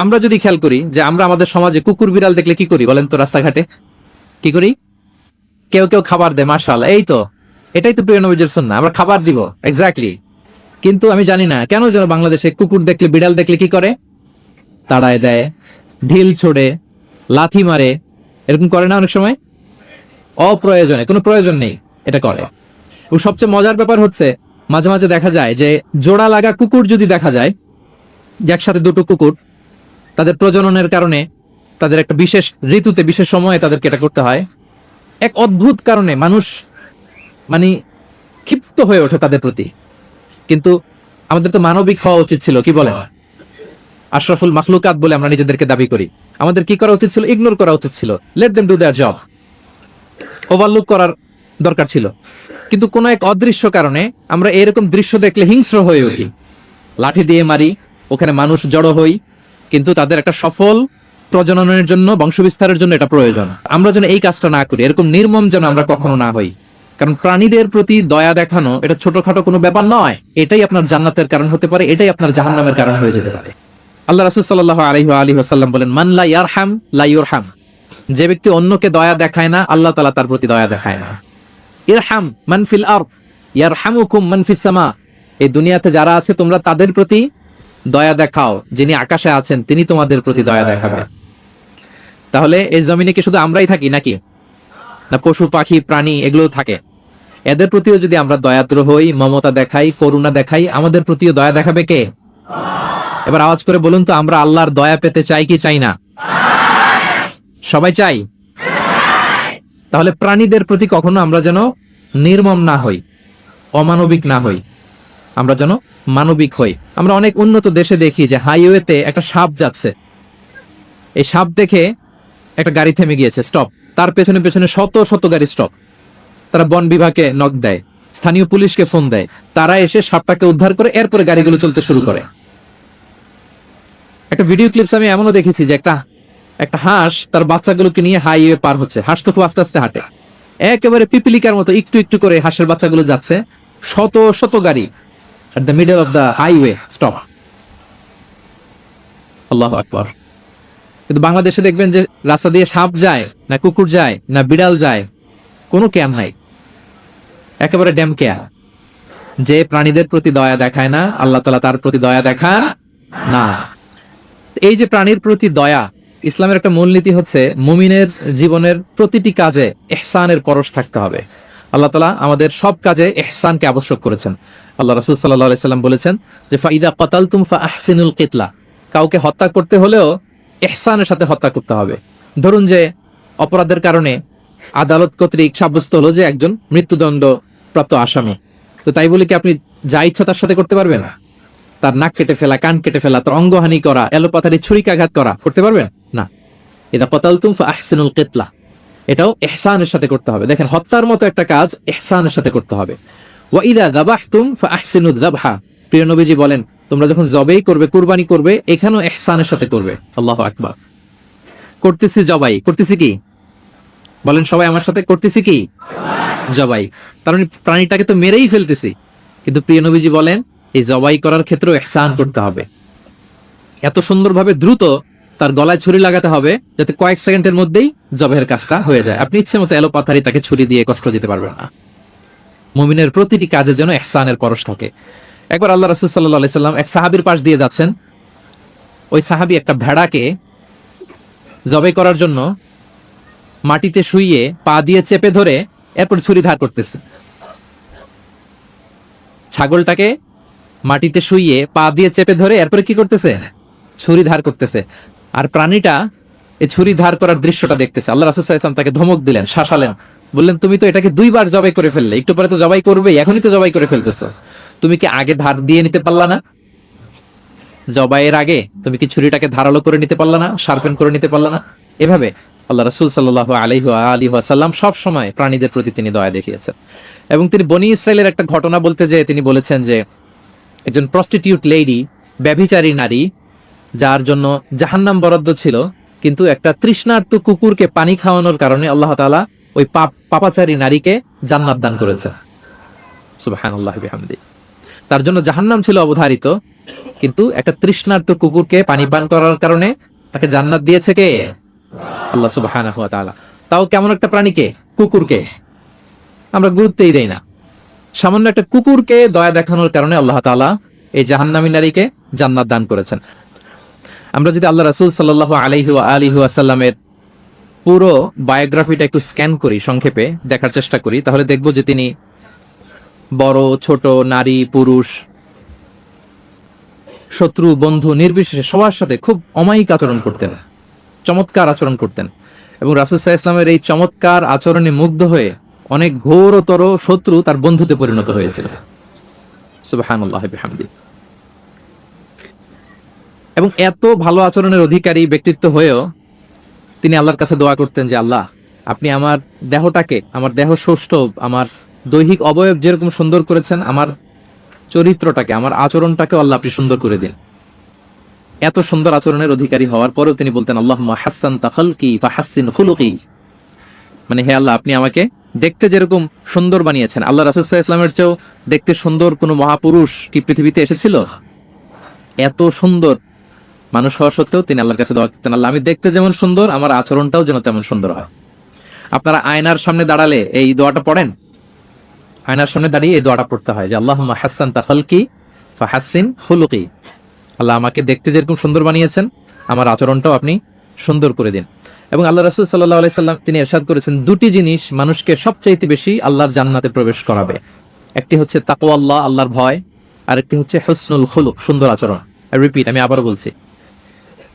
আমরা যদি খেয়াল করি যে আমরা আমাদের সমাজে কুকুর বিড়াল দেখলে কি করি বলেন তো? রাস্তাঘাটে কি করি? কেউ কেউ খাবার দেয়, মাশাআল্লাহ, এই তো এটাই তো প্রিয় নবীর সুন্নাহ, আমরা খাবার দিব, এক্স্যাক্টলি। কিন্তু আমি জানি না কেন যেন বাংলাদেশে কুকুর দেখলে বিড়াল দেখলে কি করে? তাড়ায় দেয়, ঢিল ছোড়ে, লাথি মারে, এরকম করে না অনেক সময়? অপ্রয়োজনে, কোনো প্রয়োজন নেই এটা করে। ও সবচেয়ে মজার ব্যাপার হচ্ছে মাঝে মাঝে দেখা যায় যে জোড়া লাগা কুকুর যদি দেখা যায়, যে একসাথে দুটো কুকুর, তাদের প্রজননের কারণে তাদের একটা বিশেষ ঋতুতে বিশেষ সময়ে তাদেরকে এটা করতে হয়, এক অদ্ভুত কারণে মানুষ মানে ক্ষিপ্ত হয়ে ওঠে তাদের প্রতি। কিন্তু আমাদের তো মানবিক হওয়া উচিত ছিল, কি বলেন? আশরাফুল মাখলুকাত বলে আমরা নিজেদেরকে দাবি করি। আমাদের কি করা উচিত ছিল? ইগনোর করা উচিত ছিল, let them do there job, overlook করার দরকার ছিল। কিন্তু কোনো এক অদৃশ্য কারণে আমরা এরকম দৃশ্য দেখলে হিংস্র হয়ে উঠি, লাঠি দিয়ে মারি, ওখানে মানুষ জড়ো হই। কিন্তু তাদের একটা সফল প্রজননের জন্য, বংশবিস্তারের জন্য এটা প্রয়োজন। আমরা যেন এই কাজটা না করি, এরকম নির্মম যেন আমরা কখনো না হই। কারণ প্রাণীদের প্রতি দয়া দেখানো এটা ছোটখাটো কোনো ব্যাপার নয়। এটাই আপনার জান্নাতের কারণ হতে পারে, এটাই আপনার জাহান্নামের কারণ হয়ে যেতে পারে। আল্লাহ রাসূল সাল্লাল্লাহু আলাইহি ওয়াসাল্লাম বলেন, মান লা ইয়ারহাম লা ইউরহাম। যে ব্যক্তি অন্যকে দয়া দেখায় না, আল্লাহ তাআলা তার প্রতি দয়া দেখায় না। ইরহাম মান ফিল আরদ ইয়ারহামুকুম মান ফিস সামা। এই দুনিয়াতে যারা আছে তোমরা তাদের প্রতি দয়া দেখাও, যিনি আকাশে আছেন তিনি তোমাদের প্রতি দয়া দেখাবেন। তাহলে এই জমিনে কি শুধু আমরাই থাকি নাকি? না পশু পাখি প্রাণী এগুলো থাকে? এদের প্রতিও যদি আমরা দয়াদ্র হই, মমতা দেখাই, করুণা দেখাই, আমাদের প্রতিও দয়া দেখাবে কে? এবার আওয়াজ করে বলুন তো, আমরা আল্লাহর দয়া পেতে চাই কি চাই না? সবাই চাই। তাহলে প্রাণীদের প্রতি কখনো আমরা যেন নির্মম না হই, অমানবিক না হই, আমরা যেন মানবিক হই। আমরা অনেক উন্নত দেশে দেখি যে হাইওয়েতে একটা সাপ যাচ্ছে, এই সাপ দেখে একটা গাড়ি থেমে গিয়েছে, স্টপ, তার পেছনে পেছনে শত শত গাড়ি স্টপ। তারা বন বিভাগে নক দেয়, স্থানীয় পুলিশকে ফোন দেয়, তারা এসে সাপটাকে উদ্ধার করে এরপরে গাড়িগুলো চলতে শুরু করে। একটা ভিডিও ক্লিপস আমি এমনও দেখেছি যে একটা হাঁস তার বাচ্চাগুলোকে নিয়ে হাইওয়ে পার হচ্ছে। হাঁস তো খুব আস্তে আস্তে হাঁটে, একেবারে পিপিলিকার মতো একটু একটু করে হাঁসের বাচ্চাগুলো যাচ্ছে, শত শত গাড়ি at the middle of the highway stop. আল্লাহু আকবার। কিন্তু বাংলাদেশে দেখবেন যে রাস্তা দিয়ে সাপ যায় না, কুকুর যায় না, বিড়াল যায়, কোনো কেয়ার নাই, একেবারে ড্যাম কেয়ার। যে প্রাণীদের প্রতি দয়া দেখায় না, আল্লাহ তাআলা তার প্রতি দয়া দেখান না। এই যে প্রাণীর প্রতি দয়া, ইসলামের একটা মূলনীতি হচ্ছে মুমিনের জীবনের প্রতিটি কাজে ইহসানের পরশ থাকতে হবে। আল্লাহ তাআলা আমাদের সব কাজে ইহসানকে আবশ্যক করেছেন। আল্লাহ রাসূল সাল্লাল্লাহু আলাইহি সাল্লাম বলেছেন যে ফাইদা কাতালতুম ফাআহসিনুল কিতলা। কাউকে হত্যা করতে হলেও ইহসানের সাথে হত্যা করতে হবে। ধরুন যে অপরাধের কারণে আদালত কর্তৃক সাব্যস্ত হলো যে একজন মৃত্যুদণ্ড প্রাপ্ত আসামি, তো তাই বলে কি আপনি যা ইচ্ছা তার সাথে করতে পারবেন? তার নাক কেটে ফেলা, কান কেটে ফেলা, তার অঙ্গহানি করা, এলোপাথারি ছুরিকাঘাত করা করতে পারবেন না। ইদা কাতালতুম ফাআহসিনুল কিতলা, এটাও ইহসানের সাথে করতে হবে। দেখেন, হত্যার মতো একটা কাজ ইহসানের সাথে করতে হবে। ওয়া ইদা যাবাহতুম ফাআহসিনুদ যাবহা। প্রিয় নবীজি বলেন, তোমরা যখন জবাই করবে, কুরবানি করবে, এখানেও ইহসানের সাথে করবে। আল্লাহু আকবার। করতেছি জবাই, করতেছি কি? বলেন সবাই আমার সাথে, করতেছি কি? জবাই। তার মানে প্রাণীটাকে তো মেরেই ফেলতেছি, কিন্তু প্রিয় নবীজি বলেন এই জবাই করার ক্ষেত্রেও ইহসান করতে হবে। এত সুন্দরভাবে দ্রুত তার গলায় ছুরি লাগাতে হবে যাতে কয়েক সেকেন্ডের মধ্যেই জবাইয়ের কাজটা হয়ে যায়। আপনি ইচ্ছে মতো এলোপাথারি তাকে ছুরি দিয়ে কষ্ট দিতে পারবেন না। মুমিনের প্রতিটি কাজের জন্য ইহসানের পরশ থাকে। একবার আল্লাহ রাসূল সাল্লাল্লাহু আলাইহি সাল্লাম এক সাহাবীর পাশ দিয়ে যাচ্ছেন, ওই সাহাবী একটা ভেড়াকে জবাই করার জন্য মাটিতে শুইয়ে পা দিয়ে চেপে ধরে এরপর ছুরি ধার করতেছে। ছাগলটাকে মাটিতে শুইয়ে পা দিয়ে চেপে ধরে এরপরে কি করতেছে? ছুরি ধার করতেছে। আর প্রাণীটা এই ছুরি ধার করার দৃশ্যটা দেখতেছে। আল্লাহ রাসূল সাল্লাল্লাহু আলাইহি ওয়াসাল্লাম তাকে ধমক দিলেন, শাসালেন, বললেন তুমি তো এটাকে দুইবার জবাই করে ফেললে, একটু পরে তো জবাই করবেই, এখনই তো জবাই করে ফেলতেছো, তুমি কি আগে ধার দিয়ে নিতে পারলা না? জবাইয়ের আগে তুমি কি ছুরিটাকে ধারালো করে নিতে পারলা না, শার্পেন করে নিতে পারলা না? এভাবে আল্লাহ রাসূল সাল্লাল্লাহু আলাইহি ওয়াসাল্লাম সব সময় প্রাণীদের প্রতি তিনি দয়া দেখিয়েছেন। এবং তিনি বনি ইসরাইলের একটা ঘটনা বলতে যেয়ে তিনি বলেছেন যে একজন প্রস্টিটিউট লেডি, ব্যভিচারী নারী, যার জন্য জাহান্নাম বরাদ্দ ছিল, কিন্তু একটা তৃষ্ণার্ত কুকুরকে পানি খাওয়ানোর কারণে আল্লাহ তাআলা ওই পাপাচারী নারীকে জান্নাত দান করেছেন। সুবহানাল্লাহি বিহামদি। তার জন্য জাহান্নাম ছিল অবধারিত, কিন্তু একটা তৃষ্ণার্ত কুকুরকে পানি পান করার কারণে তাকে জান্নাত দিয়েছে কে? আল্লাহ সুবহানাহু ওয়া তাআলা। তাও কেমন একটা প্রাণীকে? কুকুরকে। আমরা গুরুত্বই দেই না। সামান্য একটা কুকুরকে দয়া দেখানোর কারণে আল্লাহ তাআলা এই জাহান্নামী নারীকে জান্নাত দান করেছেন। আমরা যদি আল্লাহ রাসূল সাল্লাল্লাহু আলাইহি ওয়া আলিহি ওয়াসাল্লামের পুরো বায়োগ্রাফিটা একটু স্ক্যান করি, সংক্ষেপে দেখার চেষ্টা করি, তাহলে দেখব যে তিনি বড় ছোট, নারী পুরুষ, শত্রু বন্ধু নির্বিশেষে সবার সাথে খুব অমায়িক আচরণ করতেন, চমৎকার আচরণ করতেন। এবং রাসূল সাল্লাল্লাহু আলাইহি ওয়াসাল্লামের এই চমৎকার আচরণে মুগ্ধ হয়ে অনেক ঘোরতর শত্রু তার বন্ধুতে পরিণত হয়েছিল। সুবহানাল্লাহি বিহামদি। এবং এত ভালো আচরণের অধিকারী ব্যক্তিত্ব হয়েও তিনি আল্লাহর কাছে দোয়া করতেন যে আল্লাহ, আপনি আমার দেহটাকে, আমার দেহ সৌষ্ঠব, আমার দৈহিক অবয়ব যেরকম সুন্দর করেছেন, আমার চরিত্রটাকে, আমার আচরণটাকেও আল্লাহ আপনি সুন্দর করে দিন। এত সুন্দর আচরণের অধিকারী হওয়ার পরেও তিনি বলতেন আল্লাহুম্মা হাসসানতা খালকি ফাহাসসিন খুলুকি, মানে হে আল্লাহ, আপনি আমাকে দেখতে যেরকম সুন্দর বানিয়েছেন, আল্লাহ রাসূল সাল্লাল্লাহু আলাইহি ওয়াসাল্লামের চেয়েও দেখতে সুন্দর কোনো মহাপুরুষ কি পৃথিবীতে এসেছিল? এত সুন্দর মানুষ হওয়া সত্ত্বেও তিনি আল্লাহর কাছে দোয়া করতেন, আল্লাহ, আমি দেখতে যেমন সুন্দর, আমার আচরণটাও যেন তেমন সুন্দর হয়। আপনারা আয়নার সামনে দাঁড়ালে এই দোয়াটা পড়েন? আয়নার সামনে দাঁড়িয়ে এই দোয়াটা পড়তে হয় যে আল্লাহুম্মা হাসসানতা খালকি ফাহাসসিন খুলুকি, আল্লাহ আমাকে দেখতে যেরকম সুন্দর বানিয়েছেন, আমার আচরণটাও আপনি সুন্দর করে দিন। এবং আল্লাহ রাসূল সাল্লাল্লাহু আলাইহি সাল্লাম তিনি ইরশাদ করেছেন, দুটি জিনিস মানুষকে সবচাইতে বেশি আল্লাহর জান্নাতে প্রবেশ করাবে। একটি হচ্ছে তাকওয়াল্লাহ, আল্লাহর ভয়, আর একটি হচ্ছে হুসনুল খুলুক, সুন্দর আচরণ। রিপিট, আমি আবারও বলছি,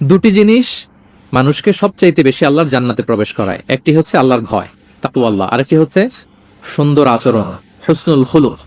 দুটি জিনিস মানুষকে সবচাইতে বেশি আল্লাহর জান্নাতে প্রবেশ করায়। একটি হচ্ছে আল্লাহর ভয়, তাকওয়াল্লাহ, আর একটি হচ্ছে সুন্দর আচরণ, হুসনুল খুলুক।